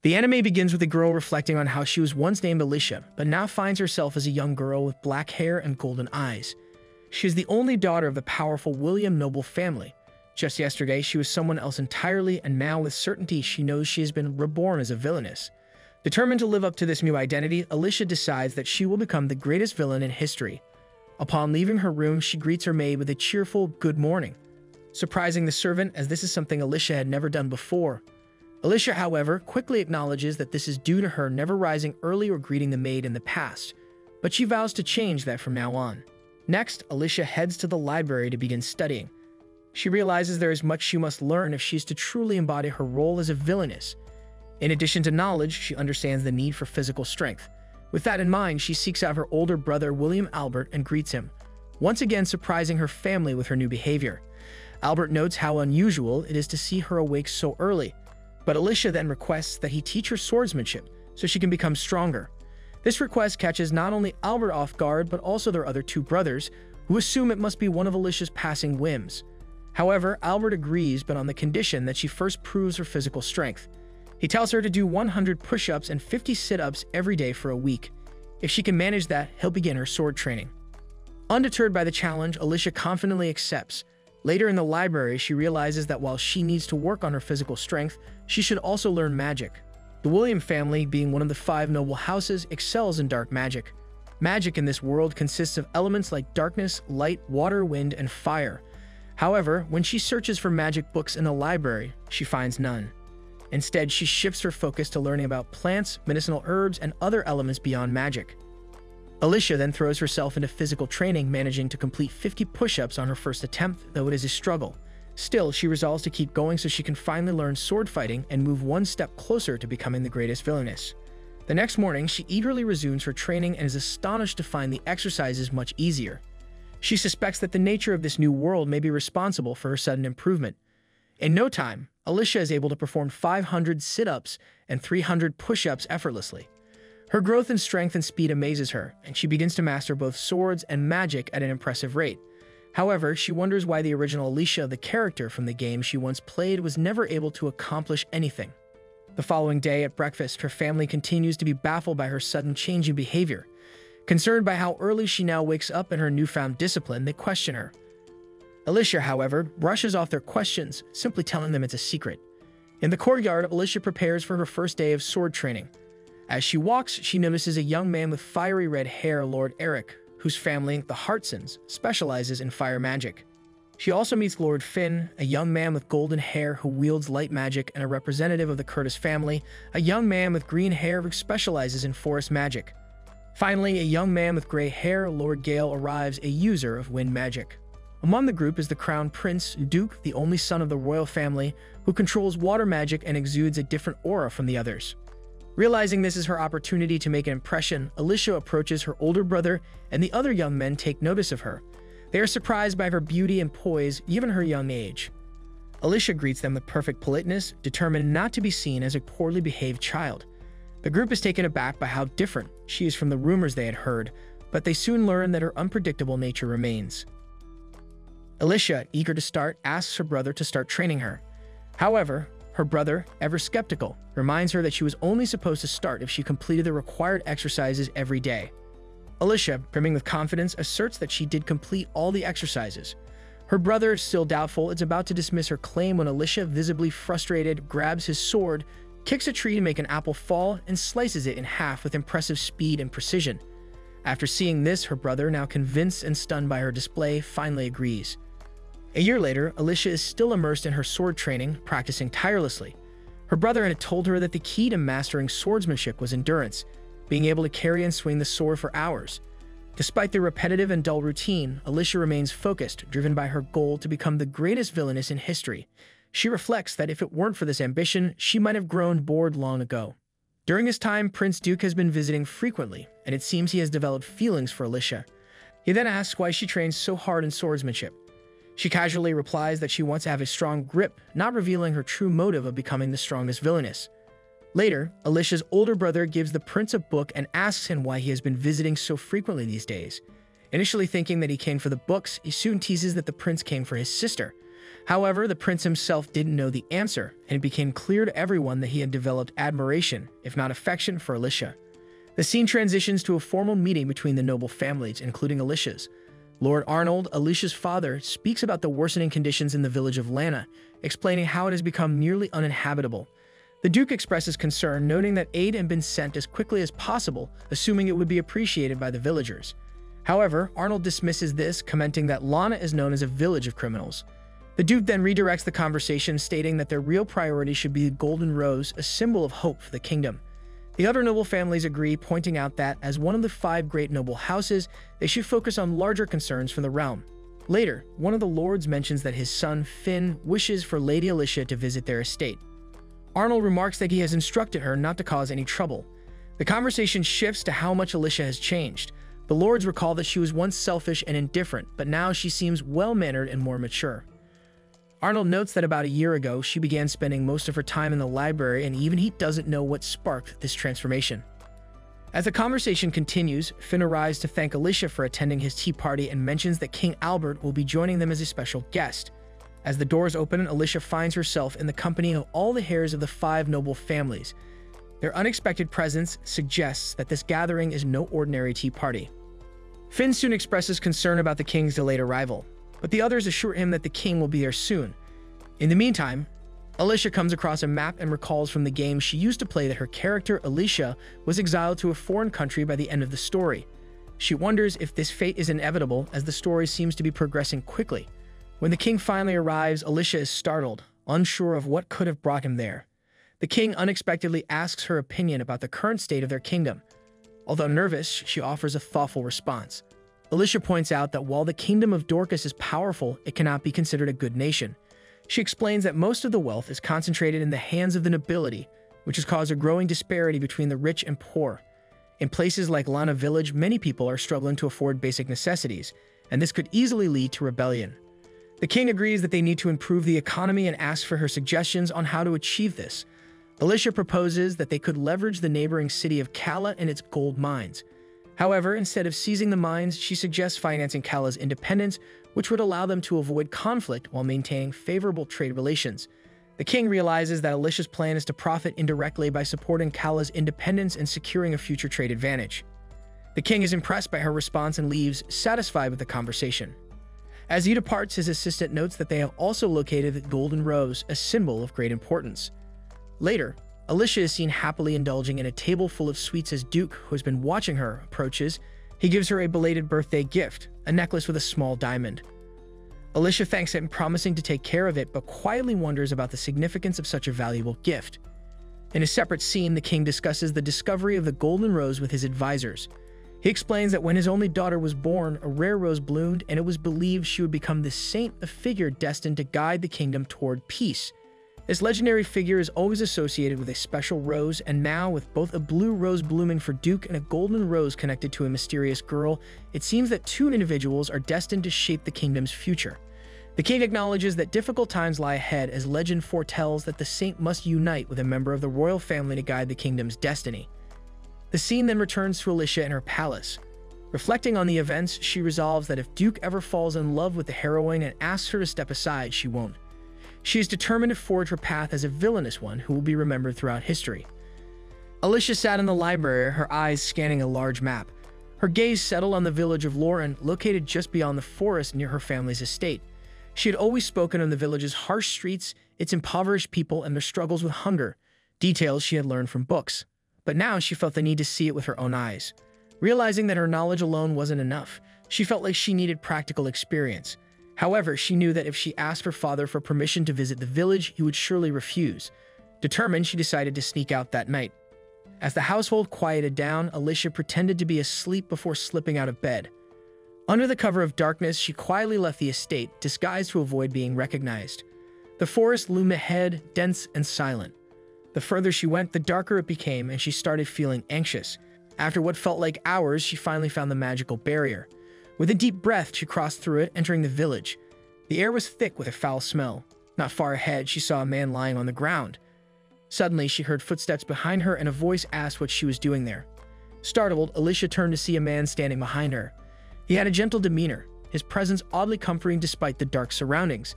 The anime begins with a girl reflecting on how she was once named Alicia, but now finds herself as a young girl with black hair and golden eyes. She is the only daughter of the powerful William noble family. Just yesterday, she was someone else entirely, and now with certainty she knows she has been reborn as a villainess. Determined to live up to this new identity, Alicia decides that she will become the greatest villain in history. Upon leaving her room, she greets her maid with a cheerful "good morning," surprising the servant as this is something Alicia had never done before. Alicia, however, quickly acknowledges that this is due to her never rising early or greeting the maid in the past, but she vows to change that from now on. Next, Alicia heads to the library to begin studying. She realizes there is much she must learn if she is to truly embody her role as a villainess. In addition to knowledge, she understands the need for physical strength. With that in mind, she seeks out her older brother William Albert and greets him, once again surprising her family with her new behavior. Albert notes how unusual it is to see her awake so early, but Alicia then requests that he teach her swordsmanship so she can become stronger. This request catches not only Albert off guard, but also their other two brothers, who assume it must be one of Alicia's passing whims. However, Albert agrees, but on the condition that she first proves her physical strength. He tells her to do 100 push-ups and 50 sit-ups every day for a week. If she can manage that, he'll begin her sword training. Undeterred by the challenge, Alicia confidently accepts. Later in the library, she realizes that while she needs to work on her physical strength, she should also learn magic. The William family, being one of the 5 noble houses, excels in dark magic. Magic in this world consists of elements like darkness, light, water, wind, and fire. However, when she searches for magic books in the library, she finds none. Instead, she shifts her focus to learning about plants, medicinal herbs, and other elements beyond magic. Alicia then throws herself into physical training, managing to complete 50 push-ups on her first attempt, though it is a struggle. Still, she resolves to keep going so she can finally learn sword fighting and move one step closer to becoming the greatest villainess. The next morning, she eagerly resumes her training and is astonished to find the exercises much easier. She suspects that the nature of this new world may be responsible for her sudden improvement. In no time, Alicia is able to perform 500 sit-ups and 300 push-ups effortlessly. Her growth in strength and speed amazes her, and she begins to master both swords and magic at an impressive rate. However, she wonders why the original Alicia, the character from the game she once played, was never able to accomplish anything. The following day at breakfast, her family continues to be baffled by her sudden change in behavior. Concerned by how early she now wakes up and her newfound discipline, they question her. Alicia, however, brushes off their questions, simply telling them it's a secret. In the courtyard, Alicia prepares for her first day of sword training. As she walks, she notices a young man with fiery red hair, Lord Eric, whose family, the Hartsons, specializes in fire magic. She also meets Lord Finn, a young man with golden hair who wields light magic, and a representative of the Curtis family, a young man with green hair who specializes in forest magic. Finally, a young man with gray hair, Lord Gale, arrives, a user of wind magic. Among the group is the Crown Prince, Duke, the only son of the royal family, who controls water magic and exudes a different aura from the others. Realizing this is her opportunity to make an impression, Alicia approaches her older brother, and the other young men take notice of her. They are surprised by her beauty and poise, even her young age. Alicia greets them with perfect politeness, determined not to be seen as a poorly behaved child. The group is taken aback by how different she is from the rumors they had heard, but they soon learn that her unpredictable nature remains. Alicia, eager to start, asks her brother to start training her. However, her brother, ever skeptical, reminds her that she was only supposed to start if she completed the required exercises every day. Alicia, brimming with confidence, asserts that she did complete all the exercises. Her brother, still doubtful, is about to dismiss her claim when Alicia, visibly frustrated, grabs his sword, kicks a tree to make an apple fall, and slices it in half with impressive speed and precision. After seeing this, her brother, now convinced and stunned by her display, finally agrees. A year later, Alicia is still immersed in her sword training, practicing tirelessly. Her brother had told her that the key to mastering swordsmanship was endurance, being able to carry and swing the sword for hours. Despite the repetitive and dull routine, Alicia remains focused, driven by her goal to become the greatest villainess in history. She reflects that if it weren't for this ambition, she might have grown bored long ago. During this time, Prince Duke has been visiting frequently, and it seems he has developed feelings for Alicia. He then asks why she trains so hard in swordsmanship. She casually replies that she wants to have a strong grip, not revealing her true motive of becoming the strongest villainess. Later, Alicia's older brother gives the prince a book and asks him why he has been visiting so frequently these days. Initially thinking that he came for the books, he soon teases that the prince came for his sister. However, the prince himself didn't know the answer, and it became clear to everyone that he had developed admiration, if not affection, for Alicia. The scene transitions to a formal meeting between the noble families, including Alicia's. Lord Arnold, Alicia's father, speaks about the worsening conditions in the village of Lana, explaining how it has become nearly uninhabitable. The Duke expresses concern, noting that aid had been sent as quickly as possible, assuming it would be appreciated by the villagers. However, Arnold dismisses this, commenting that Lana is known as a village of criminals. The Duke then redirects the conversation, stating that their real priority should be the Golden Rose, a symbol of hope for the kingdom. The other noble families agree, pointing out that, as one of the 5 great noble houses, they should focus on larger concerns from the realm. Later, one of the lords mentions that his son, Finn, wishes for Lady Alicia to visit their estate. Arnold remarks that he has instructed her not to cause any trouble. The conversation shifts to how much Alicia has changed. The lords recall that she was once selfish and indifferent, but now she seems well-mannered and more mature. Arnold notes that about a year ago, she began spending most of her time in the library, and even he doesn't know what sparked this transformation. As the conversation continues, Finn arrives to thank Alicia for attending his tea party and mentions that King Albert will be joining them as a special guest. As the doors open, Alicia finds herself in the company of all the heirs of the 5 noble families. Their unexpected presence suggests that this gathering is no ordinary tea party. Finn soon expresses concern about the king's delayed arrival, but the others assure him that the king will be there soon. In the meantime, Alicia comes across a map and recalls from the game she used to play that her character, Alicia, was exiled to a foreign country by the end of the story. She wonders if this fate is inevitable, as the story seems to be progressing quickly. When the king finally arrives, Alicia is startled, unsure of what could have brought him there. The king unexpectedly asks her opinion about the current state of their kingdom. Although nervous, she offers a thoughtful response. Alicia points out that while the kingdom of Dorcas is powerful, it cannot be considered a good nation. She explains that most of the wealth is concentrated in the hands of the nobility, which has caused a growing disparity between the rich and poor. In places like Lana Village, many people are struggling to afford basic necessities, and this could easily lead to rebellion. The king agrees that they need to improve the economy and asks for her suggestions on how to achieve this. Alicia proposes that they could leverage the neighboring city of Kala and its gold mines. However, instead of seizing the mines, she suggests financing Kala's independence, which would allow them to avoid conflict while maintaining favorable trade relations. The king realizes that Alicia's plan is to profit indirectly by supporting Kala's independence and securing a future trade advantage. The king is impressed by her response and leaves, satisfied with the conversation. As he departs, his assistant notes that they have also located the Golden Rose, a symbol of great importance. Later, Alicia is seen happily indulging in a table full of sweets as Duke, who has been watching her, approaches. He gives her a belated birthday gift, a necklace with a small diamond. Alicia thanks him, promising to take care of it, but quietly wonders about the significance of such a valuable gift. In a separate scene, the king discusses the discovery of the Golden Rose with his advisors. He explains that when his only daughter was born, a rare rose bloomed, and it was believed she would become the saint, a figure destined to guide the kingdom toward peace. This legendary figure is always associated with a special rose, and now, with both a blue rose blooming for Duke and a golden rose connected to a mysterious girl, it seems that 2 individuals are destined to shape the kingdom's future. The king acknowledges that difficult times lie ahead, as legend foretells that the saint must unite with a member of the royal family to guide the kingdom's destiny. The scene then returns to Alicia in her palace. Reflecting on the events, she resolves that if Duke ever falls in love with the heroine and asks her to step aside, she won't. She is determined to forge her path as a villainous one who will be remembered throughout history. Alicia sat in the library, her eyes scanning a large map. Her gaze settled on the village of Lauren, located just beyond the forest near her family's estate. She had always spoken of the village's harsh streets, its impoverished people, and their struggles with hunger, details she had learned from books. But now she felt the need to see it with her own eyes. Realizing that her knowledge alone wasn't enough, she felt like she needed practical experience. However, she knew that if she asked her father for permission to visit the village, he would surely refuse. Determined, she decided to sneak out that night. As the household quieted down, Alicia pretended to be asleep before slipping out of bed. Under the cover of darkness, she quietly left the estate, disguised to avoid being recognized. The forest loomed ahead, dense and silent. The further she went, the darker it became, and she started feeling anxious. After what felt like hours, she finally found the magical barrier. With a deep breath, she crossed through it, entering the village. The air was thick with a foul smell. Not far ahead, she saw a man lying on the ground. Suddenly, she heard footsteps behind her, and a voice asked what she was doing there. Startled, Alicia turned to see a man standing behind her. He had a gentle demeanor, his presence oddly comforting despite the dark surroundings.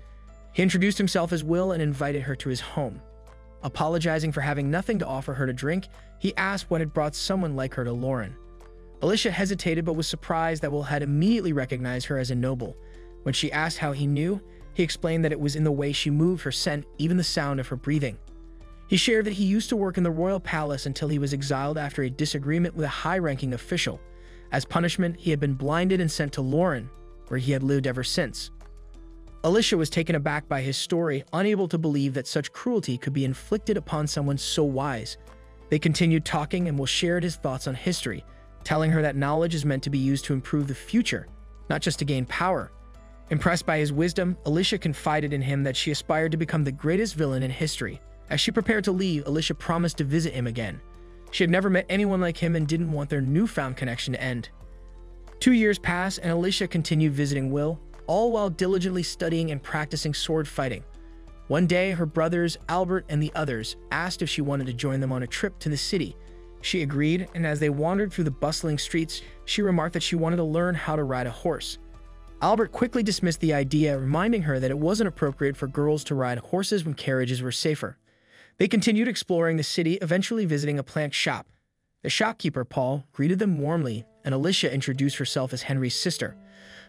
He introduced himself as Will and invited her to his home. Apologizing for having nothing to offer her to drink, he asked what had brought someone like her to Lauren. Alicia hesitated but was surprised that Will had immediately recognized her as a noble. When she asked how he knew, he explained that it was in the way she moved, her scent, even the sound of her breathing. He shared that he used to work in the royal palace until he was exiled after a disagreement with a high-ranking official. As punishment, he had been blinded and sent to Lauren, where he had lived ever since. Alicia was taken aback by his story, unable to believe that such cruelty could be inflicted upon someone so wise. They continued talking, and Will shared his thoughts on history, telling her that knowledge is meant to be used to improve the future, not just to gain power. Impressed by his wisdom, Alicia confided in him that she aspired to become the greatest villain in history. As she prepared to leave, Alicia promised to visit him again. She had never met anyone like him and didn't want their newfound connection to end. 2 years passed, and Alicia continued visiting Will, all while diligently studying and practicing sword fighting. One day, her brothers, Albert and the others, asked if she wanted to join them on a trip to the city. She agreed, and as they wandered through the bustling streets, she remarked that she wanted to learn how to ride a horse. Albert quickly dismissed the idea, reminding her that it wasn't appropriate for girls to ride horses when carriages were safer. They continued exploring the city, eventually visiting a plant shop. The shopkeeper, Paul, greeted them warmly, and Alicia introduced herself as Henry's sister.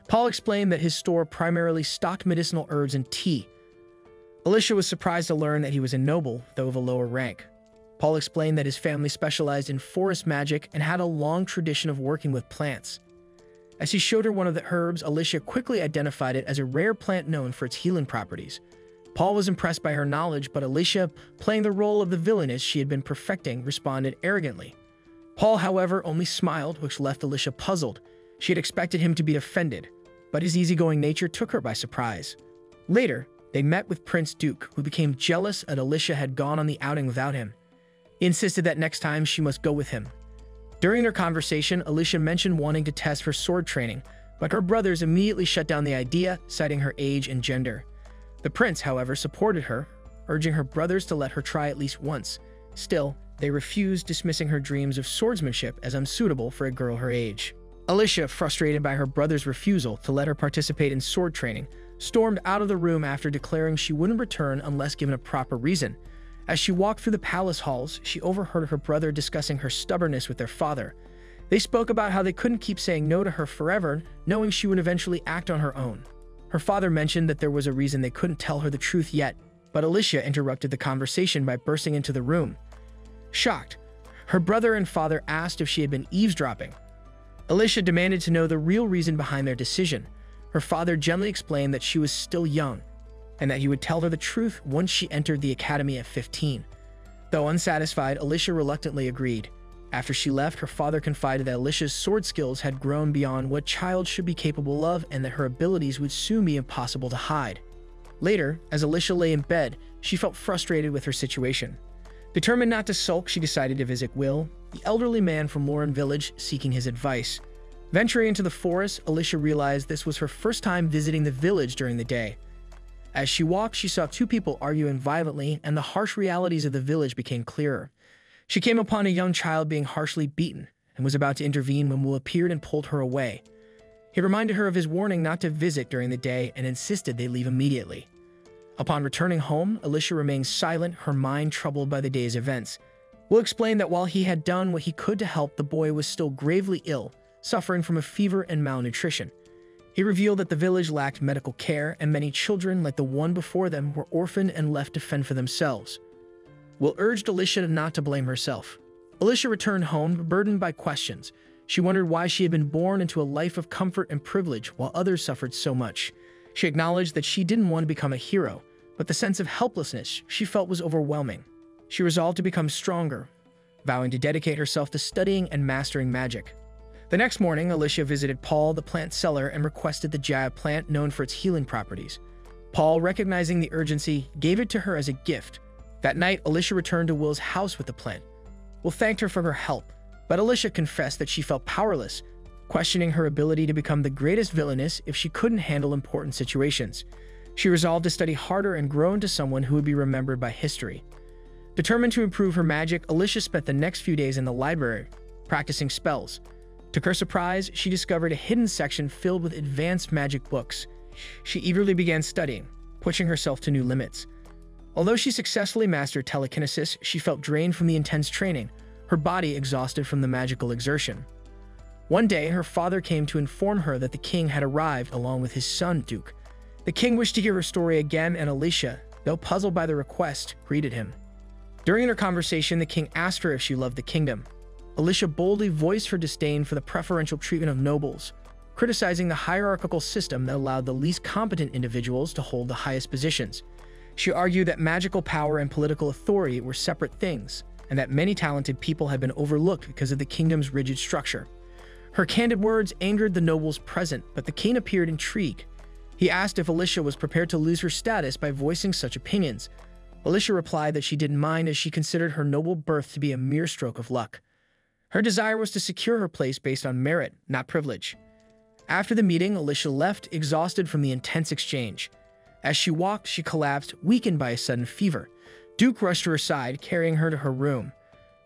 Paul explained that his store primarily stocked medicinal herbs and tea. Alicia was surprised to learn that he was a noble, though of a lower rank. Paul explained that his family specialized in forest magic and had a long tradition of working with plants. As he showed her one of the herbs, Alicia quickly identified it as a rare plant known for its healing properties. Paul was impressed by her knowledge, but Alicia, playing the role of the villainess she had been perfecting, responded arrogantly. Paul, however, only smiled, which left Alicia puzzled. She had expected him to be offended, but his easygoing nature took her by surprise. Later, they met with Prince Duke, who became jealous that Alicia had gone on the outing without him. He insisted that next time she must go with him. During their conversation, Alicia mentioned wanting to test for sword training, but her brothers immediately shut down the idea, citing her age and gender. The prince, however, supported her, urging her brothers to let her try at least once. Still, they refused, dismissing her dreams of swordsmanship as unsuitable for a girl her age. Alicia, frustrated by her brother's refusal to let her participate in sword training, stormed out of the room after declaring she wouldn't return unless given a proper reason. As she walked through the palace halls, she overheard her brother discussing her stubbornness with their father. They spoke about how they couldn't keep saying no to her forever, knowing she would eventually act on her own. Her father mentioned that there was a reason they couldn't tell her the truth yet, but Alicia interrupted the conversation by bursting into the room. Shocked, her brother and father asked if she had been eavesdropping. Alicia demanded to know the real reason behind their decision. Her father gently explained that she was still young, and that he would tell her the truth once she entered the academy at 15. Though unsatisfied, Alicia reluctantly agreed. After she left, her father confided that Alicia's sword skills had grown beyond what child should be capable of and that her abilities would soon be impossible to hide. Later, as Alicia lay in bed, she felt frustrated with her situation. Determined not to sulk, she decided to visit Will, the elderly man from Lauren Village, seeking his advice. Venturing into the forest, Alicia realized this was her first time visiting the village during the day. As she walked, she saw two people arguing violently, and the harsh realities of the village became clearer. She came upon a young child being harshly beaten and was about to intervene when Will appeared and pulled her away. He reminded her of his warning not to visit during the day and insisted they leave immediately. Upon returning home, Alicia remained silent, her mind troubled by the day's events. Will explained that while he had done what he could to help, the boy was still gravely ill, suffering from a fever and malnutrition. He revealed that the village lacked medical care, and many children, like the one before them, were orphaned and left to fend for themselves. Will urged Alicia not to blame herself. Alicia returned home, burdened by questions. She wondered why she had been born into a life of comfort and privilege while others suffered so much. She acknowledged that she didn't want to become a hero, but the sense of helplessness she felt was overwhelming. She resolved to become stronger, vowing to dedicate herself to studying and mastering magic. The next morning, Alicia visited Paul, the plant seller, and requested the Jaya plant known for its healing properties. Paul, recognizing the urgency, gave it to her as a gift. That night, Alicia returned to Will's house with the plant. Will thanked her for her help, but Alicia confessed that she felt powerless, questioning her ability to become the greatest villainess if she couldn't handle important situations. She resolved to study harder and grow into someone who would be remembered by history. Determined to improve her magic, Alicia spent the next few days in the library, practicing spells. To her surprise, she discovered a hidden section filled with advanced magic books. She eagerly began studying, pushing herself to new limits. Although she successfully mastered telekinesis, she felt drained from the intense training, her body exhausted from the magical exertion. One day, her father came to inform her that the king had arrived along with his son, Duke. The king wished to hear her story again, and Alicia, though puzzled by the request, greeted him. During their conversation, the king asked her if she loved the kingdom. Alicia boldly voiced her disdain for the preferential treatment of nobles, criticizing the hierarchical system that allowed the least competent individuals to hold the highest positions. She argued that magical power and political authority were separate things, and that many talented people had been overlooked because of the kingdom's rigid structure. Her candid words angered the nobles present, but the king appeared intrigued. He asked if Alicia was prepared to lose her status by voicing such opinions. Alicia replied that she didn't mind, as she considered her noble birth to be a mere stroke of luck. Her desire was to secure her place based on merit, not privilege. After the meeting, Alicia left, exhausted from the intense exchange. As she walked, she collapsed, weakened by a sudden fever. Duke rushed to her side, carrying her to her room.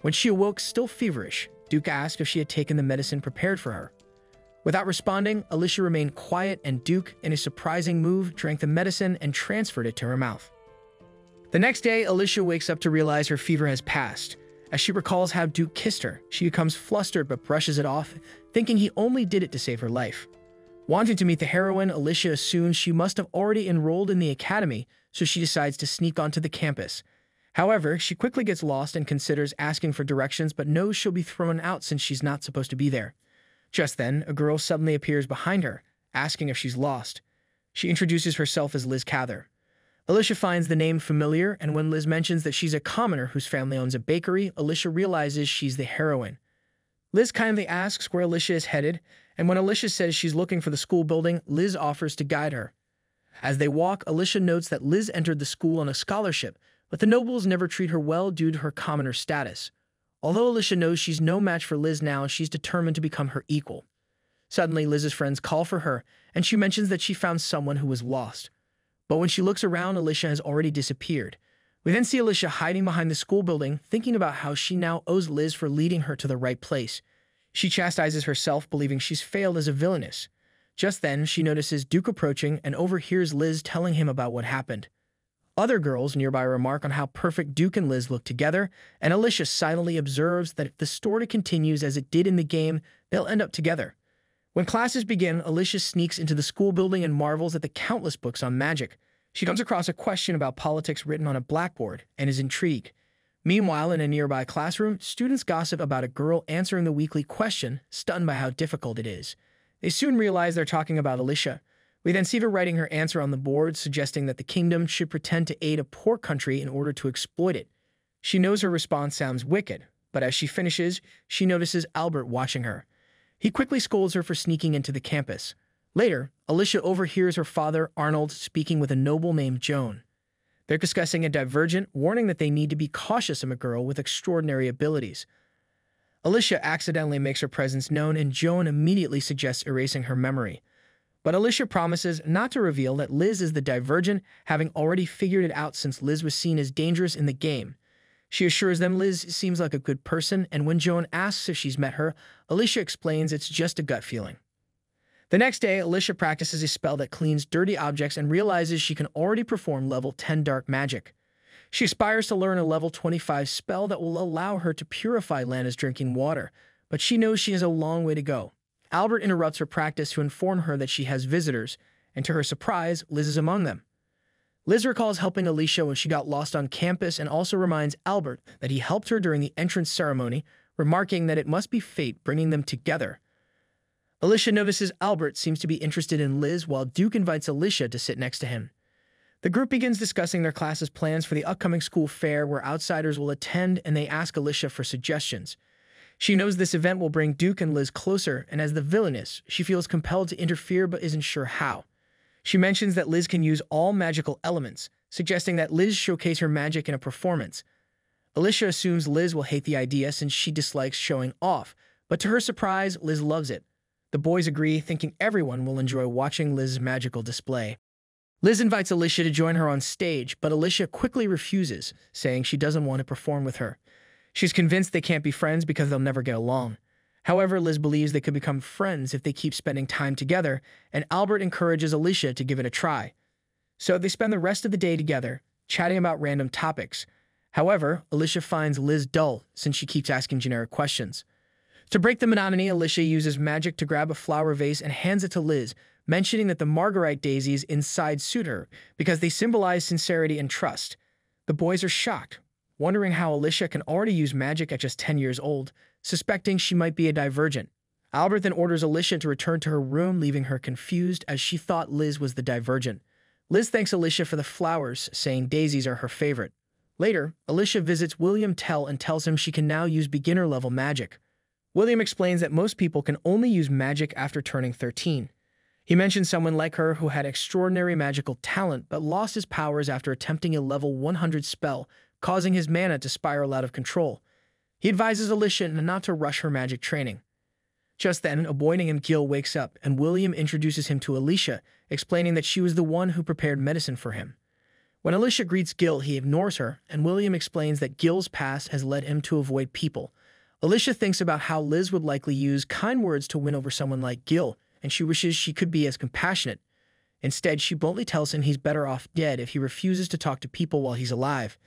When she awoke, still feverish, Duke asked if she had taken the medicine prepared for her. Without responding, Alicia remained quiet, and Duke, in a surprising move, drank the medicine and transferred it to her mouth. The next day, Alicia wakes up to realize her fever has passed. As she recalls how Duke kissed her, she becomes flustered but brushes it off, thinking he only did it to save her life. Wanting to meet the heroine, Alicia assumes she must have already enrolled in the academy, so she decides to sneak onto the campus. However, she quickly gets lost and considers asking for directions, but knows she'll be thrown out since she's not supposed to be there. Just then, a girl suddenly appears behind her, asking if she's lost. She introduces herself as Liz Cather. Alicia finds the name familiar, and when Liz mentions that she's a commoner whose family owns a bakery, Alicia realizes she's the heroine. Liz kindly asks where Alicia is headed, and when Alicia says she's looking for the school building, Liz offers to guide her. As they walk, Alicia notes that Liz entered the school on a scholarship, but the nobles never treat her well due to her commoner status. Although Alicia knows she's no match for Liz now, she's determined to become her equal. Suddenly, Liz's friends call for her, and she mentions that she found someone who was lost. But when she looks around, Alicia has already disappeared. We then see Alicia hiding behind the school building, thinking about how she now owes Liz for leading her to the right place. She chastises herself, believing she's failed as a villainess. Just then, she notices Duke approaching and overhears Liz telling him about what happened. Other girls nearby remark on how perfect Duke and Liz look together, and Alicia silently observes that if the story continues as it did in the game, they'll end up together. When classes begin, Alicia sneaks into the school building and marvels at the countless books on magic. She comes across a question about politics written on a blackboard and is intrigued. Meanwhile, in a nearby classroom, students gossip about a girl answering the weekly question, stunned by how difficult it is. They soon realize they're talking about Alicia. We then see her writing her answer on the board, suggesting that the kingdom should pretend to aid a poor country in order to exploit it. She knows her response sounds wicked, but as she finishes, she notices Albert watching her. He quickly scolds her for sneaking into the campus. Later, Alicia overhears her father, Arnold, speaking with a noble named Joan. They're discussing a divergent, warning that they need to be cautious of a girl with extraordinary abilities. Alicia accidentally makes her presence known, and Joan immediately suggests erasing her memory. But Alicia promises not to reveal that Liz is the divergent, having already figured it out since Liz was seen as dangerous in the game. She assures them Liz seems like a good person, and when Joan asks if she's met her, Alicia explains it's just a gut feeling. The next day, Alicia practices a spell that cleans dirty objects and realizes she can already perform level 10 dark magic. She aspires to learn a level 25 spell that will allow her to purify Lana's drinking water, but she knows she has a long way to go. Albert interrupts her practice to inform her that she has visitors, and to her surprise, Liz is among them. Liz recalls helping Alicia when she got lost on campus and also reminds Albert that he helped her during the entrance ceremony, remarking that it must be fate bringing them together. Alicia notices Albert seems to be interested in Liz, while Duke invites Alicia to sit next to him. The group begins discussing their class's plans for the upcoming school fair where outsiders will attend, and they ask Alicia for suggestions. She knows this event will bring Duke and Liz closer, and as the Villainess, she feels compelled to interfere but isn't sure how. She mentions that Liz can use all magical elements, suggesting that Liz showcase her magic in a performance. Alicia assumes Liz will hate the idea since she dislikes showing off, but to her surprise, Liz loves it. The boys agree, thinking everyone will enjoy watching Liz's magical display. Liz invites Alicia to join her on stage, but Alicia quickly refuses, saying she doesn't want to perform with her. She's convinced they can't be friends because they'll never get along. However, Liz believes they could become friends if they keep spending time together, and Albert encourages Alicia to give it a try. So they spend the rest of the day together, chatting about random topics. However, Alicia finds Liz dull since she keeps asking generic questions. To break the monotony, Alicia uses magic to grab a flower vase and hands it to Liz, mentioning that the marguerite daisies inside suit her because they symbolize sincerity and trust. The boys are shocked, wondering how Alicia can already use magic at just 10 years old, suspecting she might be a divergent. Albert then orders Alicia to return to her room, leaving her confused as she thought Liz was the divergent. Liz thanks Alicia for the flowers, saying daisies are her favorite. Later, Alicia visits William Tell and tells him she can now use beginner-level magic. William explains that most people can only use magic after turning 13. He mentions someone like her who had extraordinary magical talent but lost his powers after attempting a level 100 spell, causing his mana to spiral out of control. He advises Alicia not to rush her magic training. Just then, a boy named Gil wakes up, and William introduces him to Alicia, explaining that she was the one who prepared medicine for him. When Alicia greets Gil, he ignores her, and William explains that Gil's past has led him to avoid people. Alicia thinks about how Liz would likely use kind words to win over someone like Gil, and she wishes she could be as compassionate. Instead, she bluntly tells him he's better off dead if he refuses to talk to people while he's alive.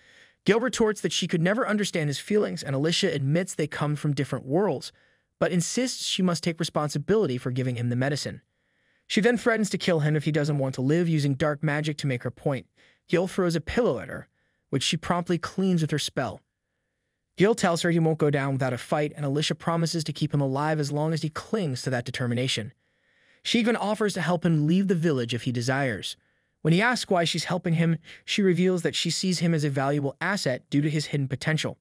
Gil retorts that she could never understand his feelings, and Alicia admits they come from different worlds, but insists she must take responsibility for giving him the medicine. She then threatens to kill him if he doesn't want to live, using dark magic to make her point. Gil throws a pillow at her, which she promptly cleans with her spell. Gil tells her he won't go down without a fight, and Alicia promises to keep him alive as long as he clings to that determination. She even offers to help him leave the village if he desires. When he asks why she's helping him, she reveals that she sees him as a valuable asset due to his hidden potential.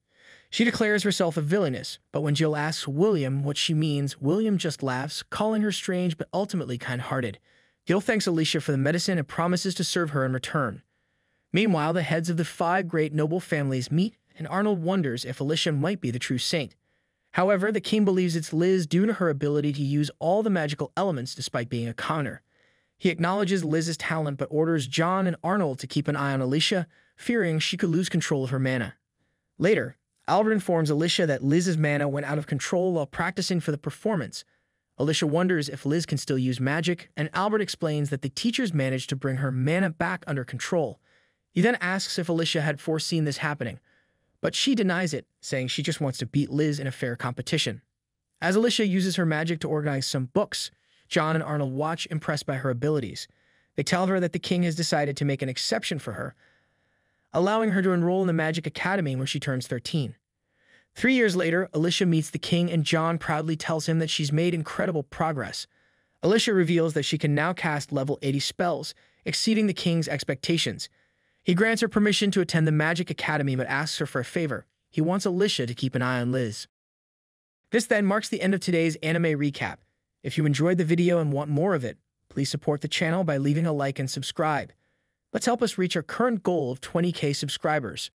She declares herself a villainess, but when Jill asks William what she means, William just laughs, calling her strange but ultimately kind-hearted. Gil thanks Alicia for the medicine and promises to serve her in return. Meanwhile, the heads of the 5 great noble families meet, and Arnold wonders if Alicia might be the true saint. However, the king believes it's Liz due to her ability to use all the magical elements despite being a commoner. He acknowledges Liz's talent but orders John and Arnold to keep an eye on Alicia, fearing she could lose control of her mana. Later, Albert informs Alicia that Liz's mana went out of control while practicing for the performance. Alicia wonders if Liz can still use magic, and Albert explains that the teachers managed to bring her mana back under control. He then asks if Alicia had foreseen this happening, but she denies it, saying she just wants to beat Liz in a fair competition. As Alicia uses her magic to organize some books, John and Arnold watch, impressed by her abilities. They tell her that the king has decided to make an exception for her, allowing her to enroll in the Magic Academy when she turns 13. 3 years later, Alicia meets the king, and John proudly tells him that she's made incredible progress. Alicia reveals that she can now cast level 80 spells, exceeding the king's expectations. He grants her permission to attend the Magic Academy but asks her for a favor. He wants Alicia to keep an eye on Liz. This then marks the end of today's anime recap. If you enjoyed the video and want more of it, please support the channel by leaving a like and subscribe. Let's help us reach our current goal of 20,000 subscribers.